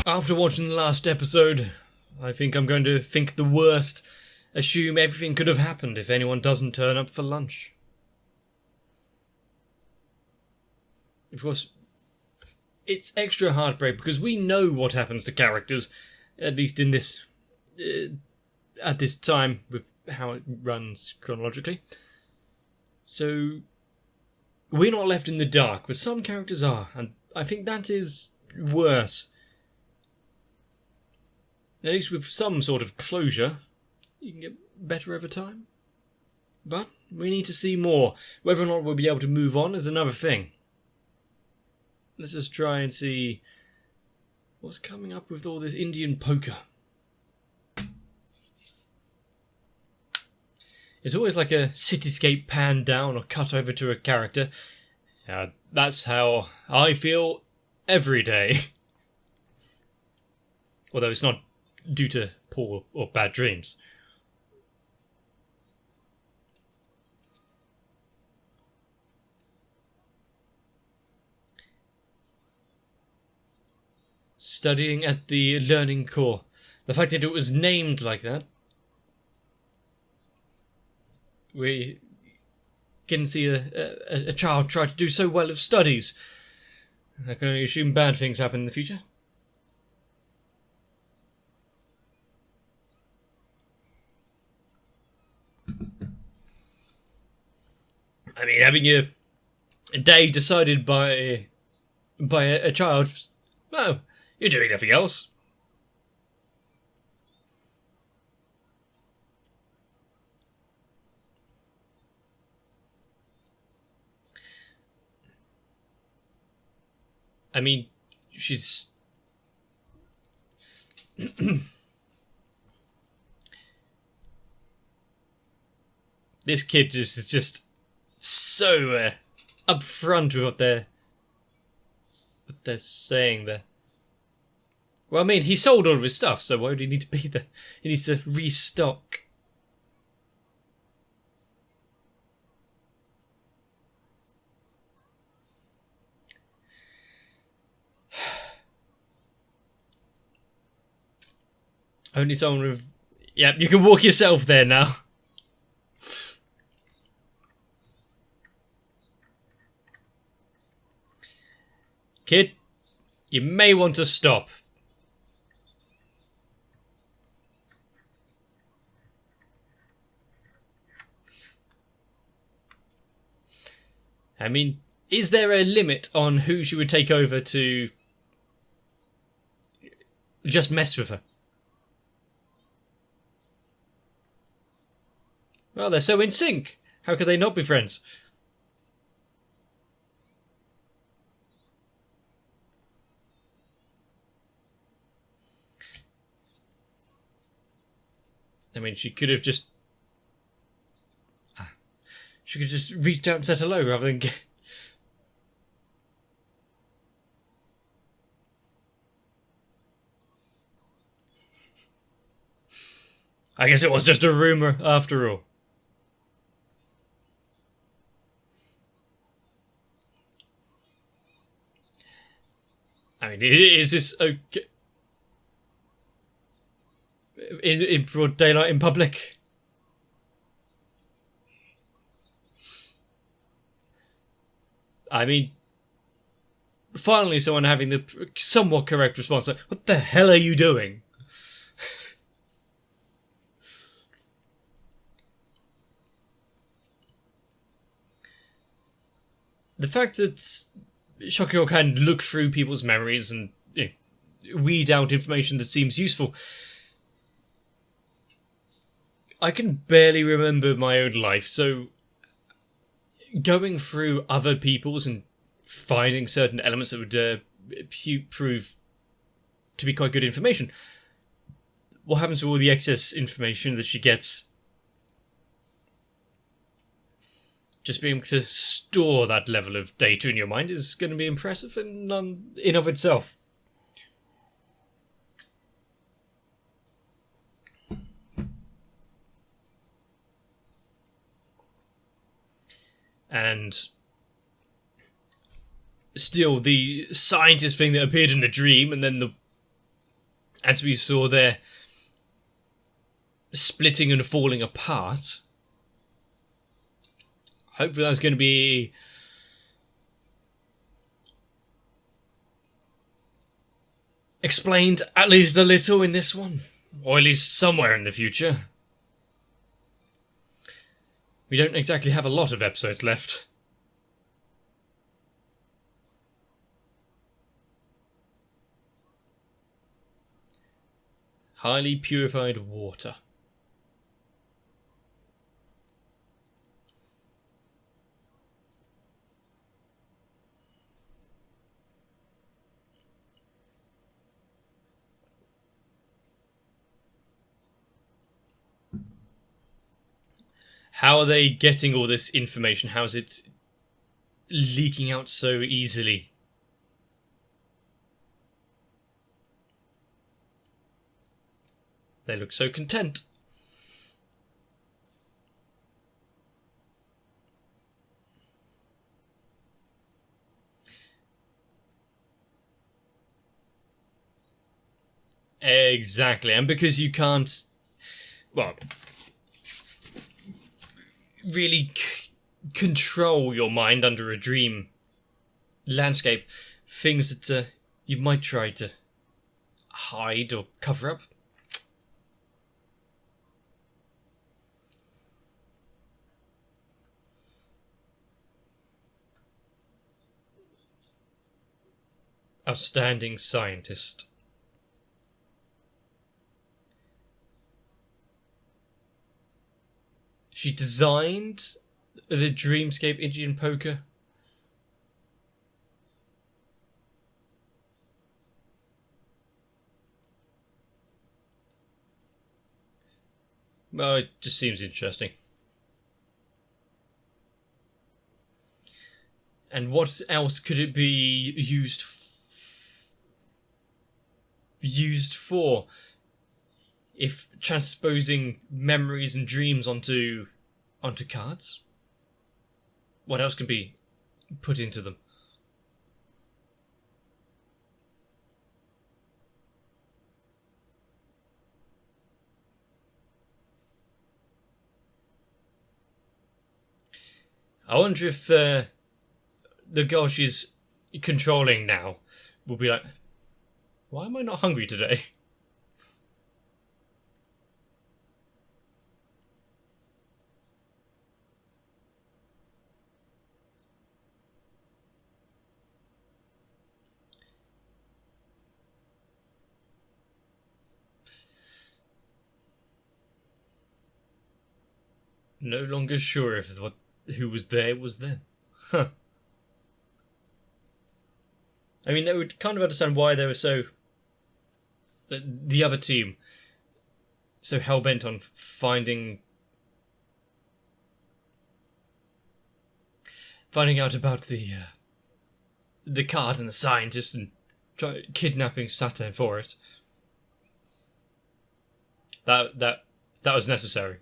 After watching the last episode, I think I'm going to think the worst. Assume everything could have happened if anyone doesn't turn up for lunch. Of course, it's extra heartbreak because we know what happens to characters, at least in this, at this time with how it runs chronologically. So, we're not left in the dark, but some characters are, and I think that is worse. At least with some sort of closure, you can get better over time. But we need to see more. Whether or not we'll be able to move on is another thing. Let's just try and see what's coming up with all this Indian poker. It's always like a cityscape pan down or cut over to a character. That's how I feel every day. Although it's not due to poor or bad dreams. Studying at the Learning Corps. The fact that it was named like that. We can see a child try to do so well of studies. I can only assume bad things happen in the future. I mean, having your day decided by a child, well, you're doing nothing else. I mean, she's... This kid is just so upfront with what they're saying there. Well, I mean, he sold all of his stuff, so why would he need to be there? He needs to restock. Only someone with... Yep, you can walk yourself there now. Kid, you may want to stop. I mean, is there a limit on who she would take over to just mess with her? Well, they're so in sync. How could they not be friends? I mean, she could have just... She could have just reached out and said hello rather than get... I guess it was just a rumour after all. I mean, is this okay? In broad daylight in public? I mean, finally someone having the somewhat correct response. Like, what the hell are you doing? The fact that Shokyo can look through people's memories and weed out information that seems useful. I can barely remember my own life, so going through other people's and finding certain elements that would prove to be quite good information. What happens to all the excess information that she gets? Just being able to store that level of data in your mind is going to be impressive in of itself. And still, the scientist thing that appeared in the dream, and then as we saw there, splitting and falling apart. Hopefully that's going to be explained at least a little in this one, or at least somewhere in the future. We don't exactly have a lot of episodes left. Highly purified water. How are they getting all this information? How is it leaking out so easily? They look so content. Exactly, and because you can't, well, really control your mind under a dream landscape, things that you might try to hide or cover up. Outstanding scientist. She designed the Dreamscape Indian poker. Well, it just seems interesting. And what else could it be used for? If transposing memories and dreams onto cards? What else can be put into them? I wonder if the girl she's controlling now will be like, why am I not hungry today? No longer sure if who was there was there. Huh. I mean, I would kind of understand why they were so... The other team so hell-bent on finding out about the card and the scientist and kidnapping Saturn for it. That was necessary.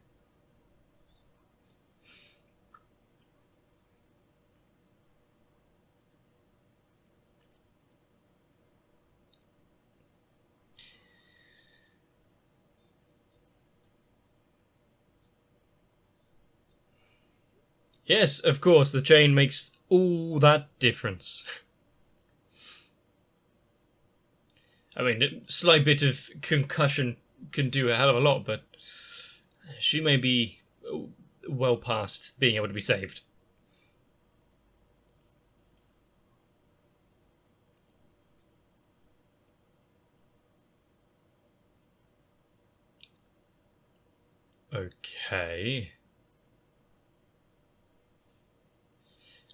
Yes, of course, the chain makes all that difference. I mean, a slight bit of concussion can do a hell of a lot, but she may be well past being able to be saved. Okay.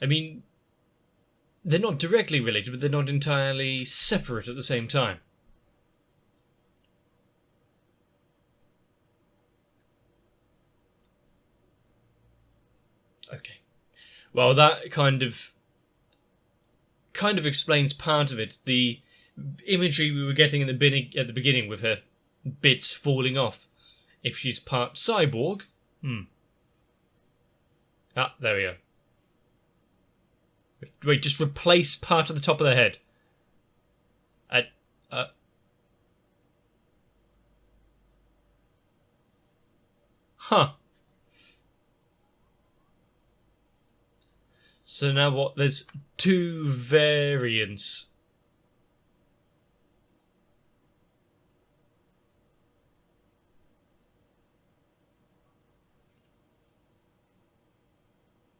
I mean, they're not directly related, but they're not entirely separate at the same time. Okay. Well, that kind of explains part of it. The imagery we were getting at the beginning with her bits falling off. If she's part cyborg, Ah, there we go. Wait, just replace part of the top of the head. Huh. So now what? There's two variants.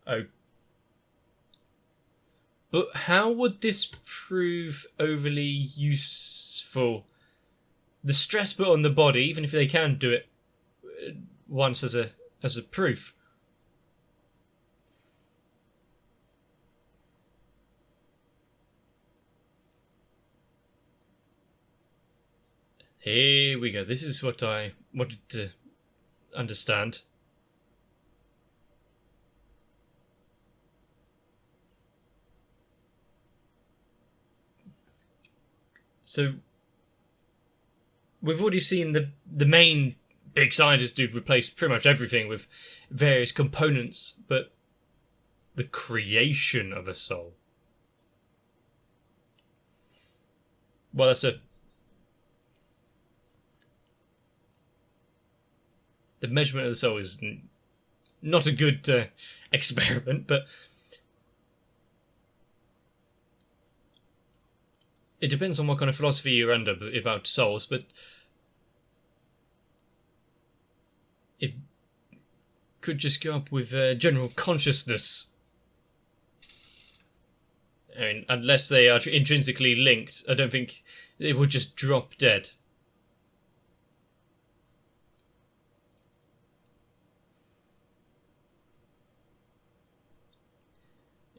Oh. But how would this prove overly useful? The stress put on the body, even if they can do it once as a proof. Here we go. This is what I wanted to understand. So we've already seen the main big scientist dude replace pretty much everything with various components, but the creation of a soul. Well, that's the measurement of the soul is not a good experiment, but it depends on what kind of philosophy you're under about souls, but it could just go up with general consciousness. I mean, unless they are intrinsically linked, I don't think it would just drop dead.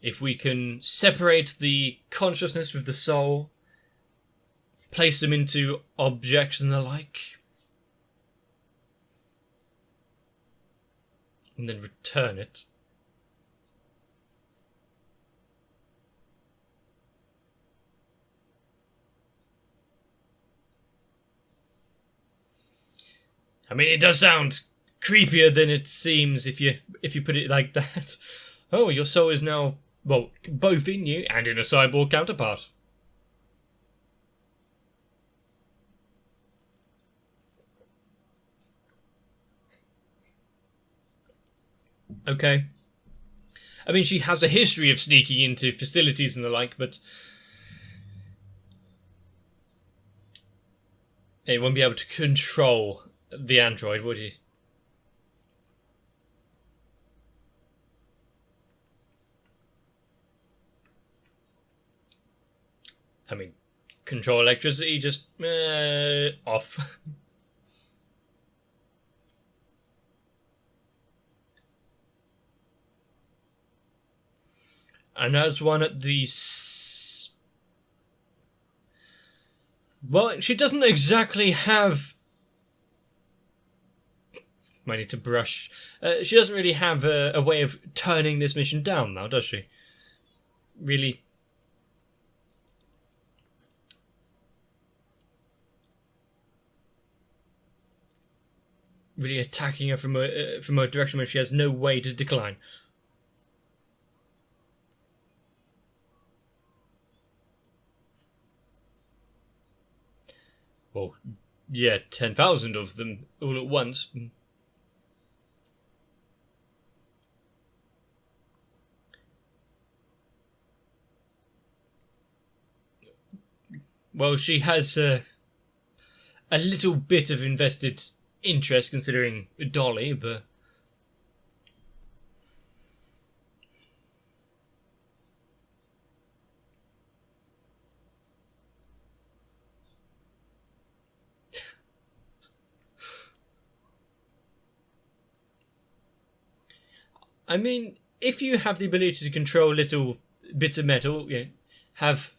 If we can separate the consciousness with the soul, place them into objects and the like, and then return it. I mean, it does sound creepier than it seems if you put it like that. Oh, your soul is now, well, both in you and in a cyborg counterpart. Okay. I mean, she has a history of sneaking into facilities and the like, but he won't be able to control the android, would he? I mean, control electricity, just off. And there's one at the... Well, she doesn't exactly have... I need to brush. She doesn't really have a way of turning this mission down now, does she? Really... really attacking her from a direction where she has no way to decline. Well, yeah, 10,000 of them all at once. Well, she has a little bit of invested interest considering Dolly, but... I mean, if you have the ability to control little bits of metal, you know, have...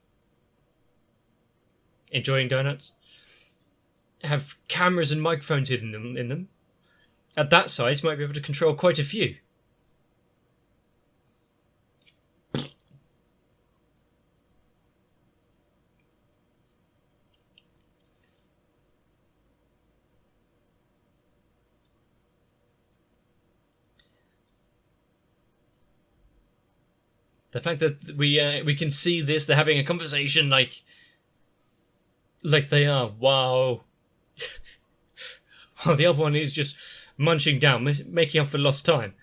enjoying donuts? Have cameras and microphones hidden in them. At that size, you might be able to control quite a few. The fact that we can see this, they're having a conversation like they are. Wow. Well, the other one is just munching down, making up for lost time.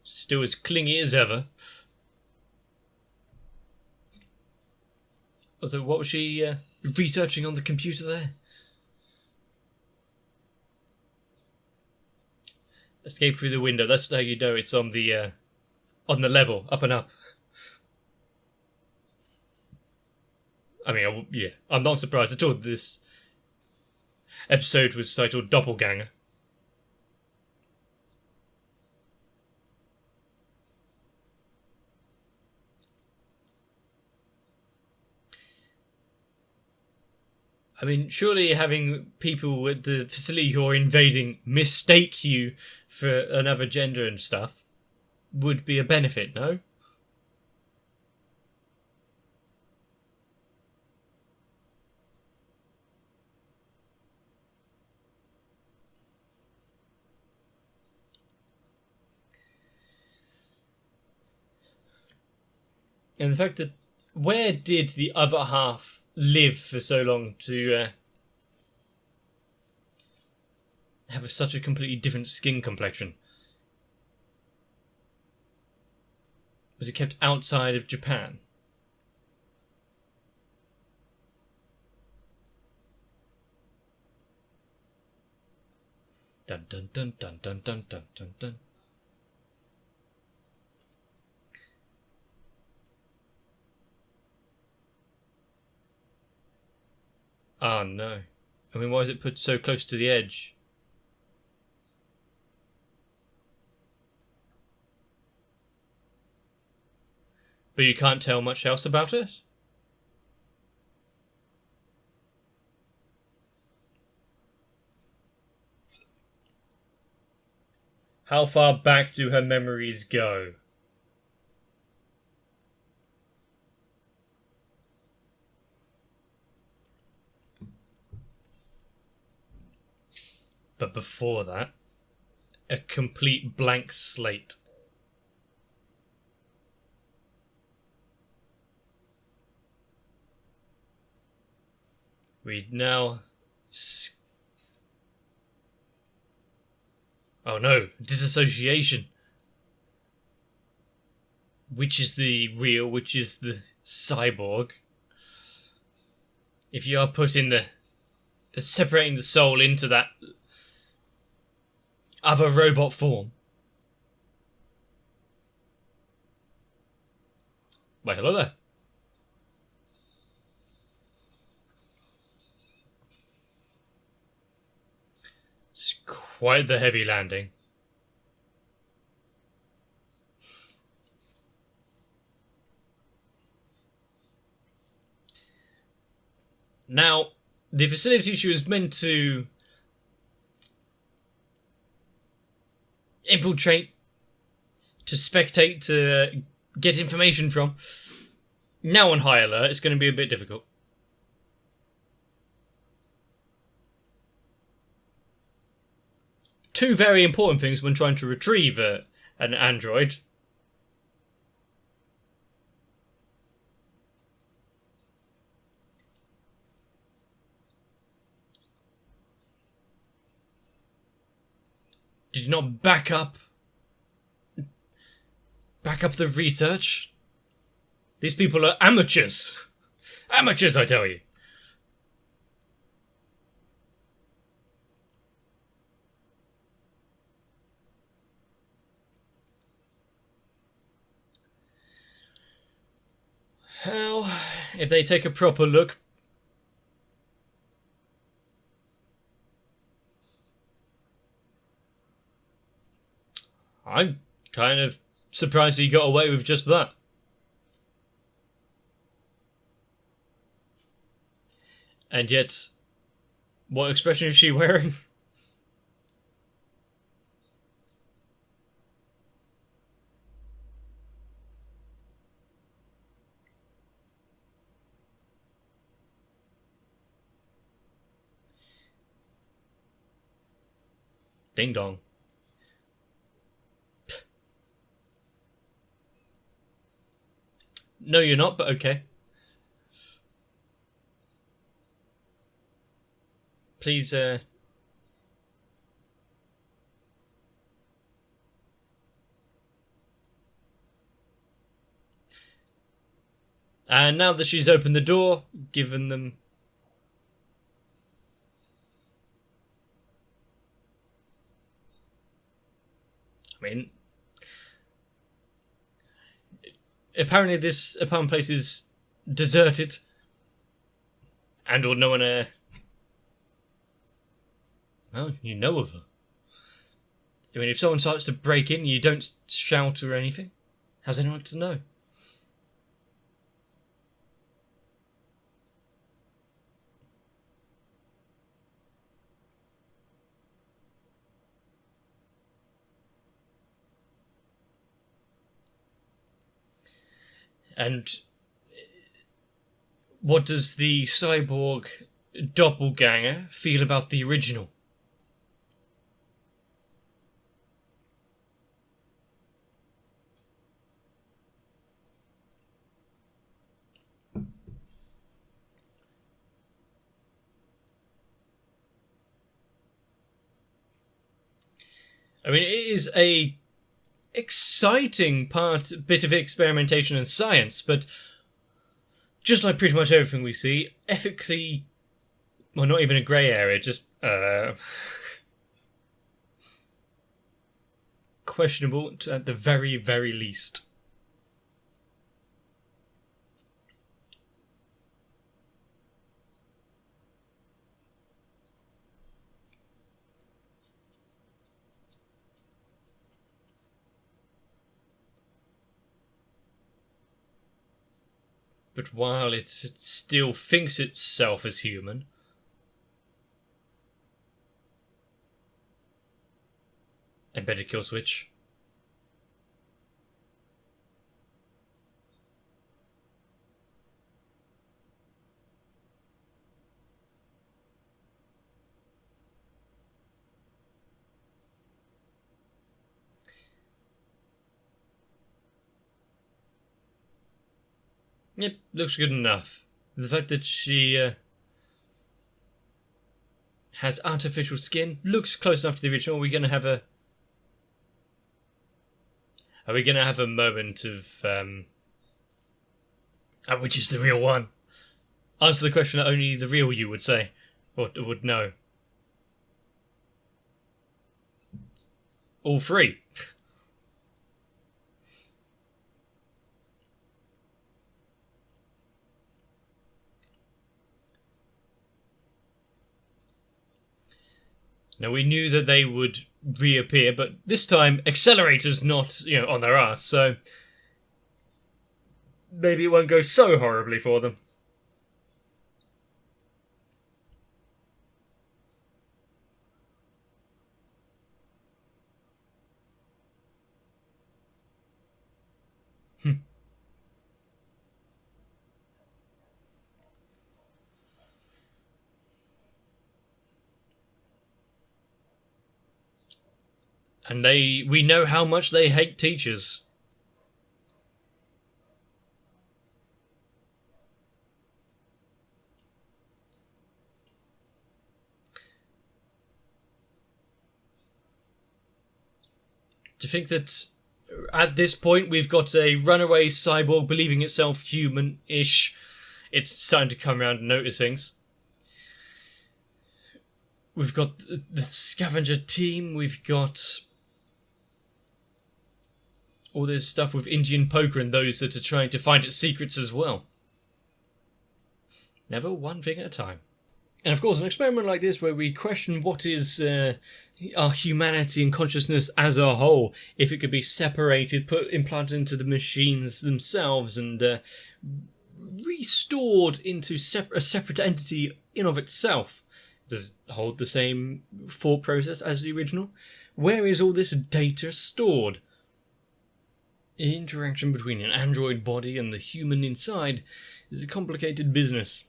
Still as clingy as ever. So what was she researching on the computer there? Escape through the window. That's how you know it's on the level, up and up. I mean, yeah, I'm not surprised at all. This episode was titled Doppelganger. I mean, surely having people at the facility who are invading mistake you for another gender and stuff would be a benefit, no? And the fact that where did the other half live for so long to have such a completely different skin complexion? Was it kept outside of Japan? Dun dun dun dun dun dun dun dun dun. Ah, no. I mean, why is it put so close to the edge? But you can't tell much else about it? How far back do her memories go? But before that, a complete blank slate. We now... Oh no, disassociation. Which is the real, which is the cyborg? If you are putting the... separating the soul into that other robot form. Why, hello there. It's quite the heavy landing. Now, the facility she was meant to infiltrate, to spectate, to get information from, now on high alert, it's going to be a bit difficult. Two very important things when trying to retrieve an android. Did you not back up the research? These people are amateurs. Amateurs, I tell you. Well, if they take a proper look... I'm kind of surprised he got away with just that. And yet, what expression is she wearing? Ding dong. No, you're not, but okay. Please, And now that she's opened the door, given them... I mean... Apparently this apartment place is deserted. And or no one... Well, you know of her. I mean, if someone starts to break in, you don't shout or anything. How's anyone to know? And what does the cyborg doppelganger feel about the original? I mean, it is a exciting bit of experimentation and science, but just like pretty much everything we see, ethically, well, not even a grey area, just questionable at the very, very least. But while it still thinks itself as human, embedded kill switch. Yep, looks good enough. The fact that she has artificial skin looks close enough to the original. Are we going to have a moment of which is the real one? Answer the question that only the real you would say, or would know. All three. Now, we knew that they would reappear, but this time, Accelerator's not, on their ass, so maybe it won't go so horribly for them. And we know how much they hate teachers. To think that at this point we've got a runaway cyborg believing itself human-ish. It's starting to come around and notice things. We've got the scavenger team, we've got all this stuff with Indian poker and those that are trying to find its secrets as well. Never one thing at a time. And of course, an experiment like this where we question what is our humanity and consciousness as a whole, if it could be separated, implanted into the machines themselves and restored into a separate entity in of itself. Does it hold the same thought process as the original? Where is all this data stored? The interaction between an android body and the human inside is a complicated business.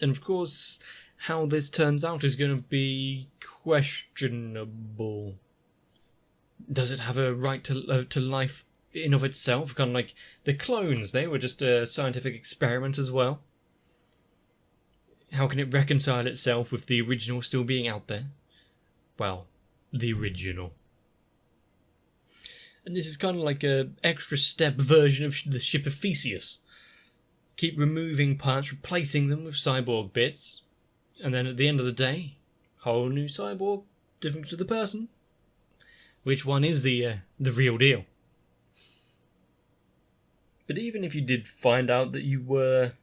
And of course, how this turns out is going to be questionable. Does it have a right to life in of itself, kind of like the clones. They were just a scientific experiment as well. How can it reconcile itself with the original still being out there? Well, the original. And this is kind of like a extra step version of the ship of Theseus. Keep removing parts, replacing them with cyborg bits, and then at the end of the day, whole new cyborg, different to the person. Which one is the real deal? But even if you did find out that you were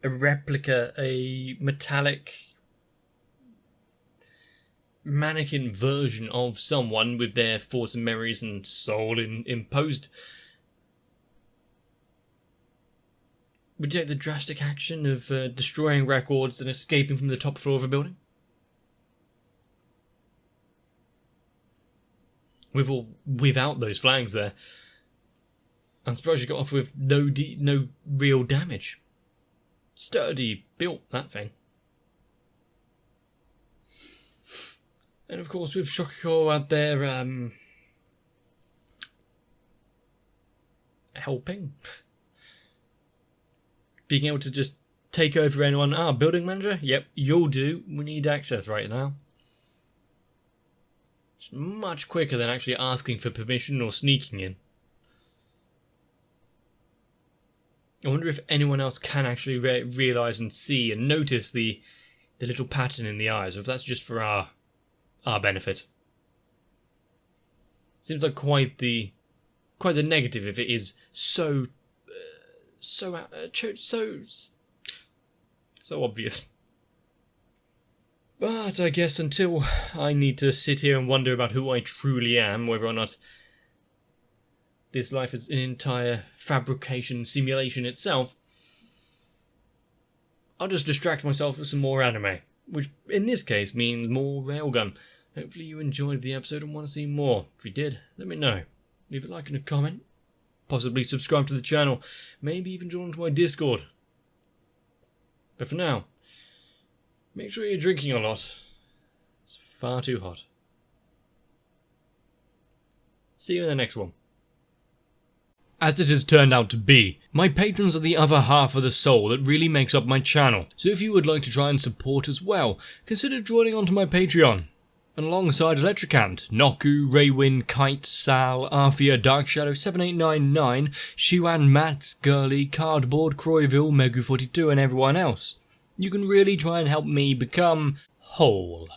a replica, a metallic mannequin version of someone with their thoughts and memories and soul imposed, would you take the drastic action of destroying records and escaping from the top floor of a building? Without those flags there, I'm surprised you got off with no real damage. Sturdy built, that thing. And of course, with Shokiko out there, helping. Being able to just take over anyone. Building manager? Yep, you'll do. We need access right now. It's much quicker than actually asking for permission or sneaking in. I wonder if anyone else can actually realise and see and notice the little pattern in the eyes, or if that's just for our benefit. Seems like quite the negative if it is so obvious. But I guess until I need to sit here and wonder about who I truly am, whether or not this life is an entire fabrication simulation itself, I'll just distract myself with some more anime, which in this case means more Railgun. Hopefully you enjoyed the episode and want to see more. If you did, let me know. Leave a like and a comment. Possibly subscribe to the channel. Maybe even join to my Discord. But for now, make sure you're drinking a lot. It's far too hot. See you in the next one. As it has turned out to be, my patrons are the other half of the soul that really makes up my channel. So if you would like to try and support as well, consider joining onto my Patreon. And alongside Electricant, Noku, Raywin, Kite, Sal, Arthea, Dark Shadow 7899, Shiwan, Matt, Gurley, Cardboard, Croyville, Megu42 and everyone else, you can really try and help me become whole.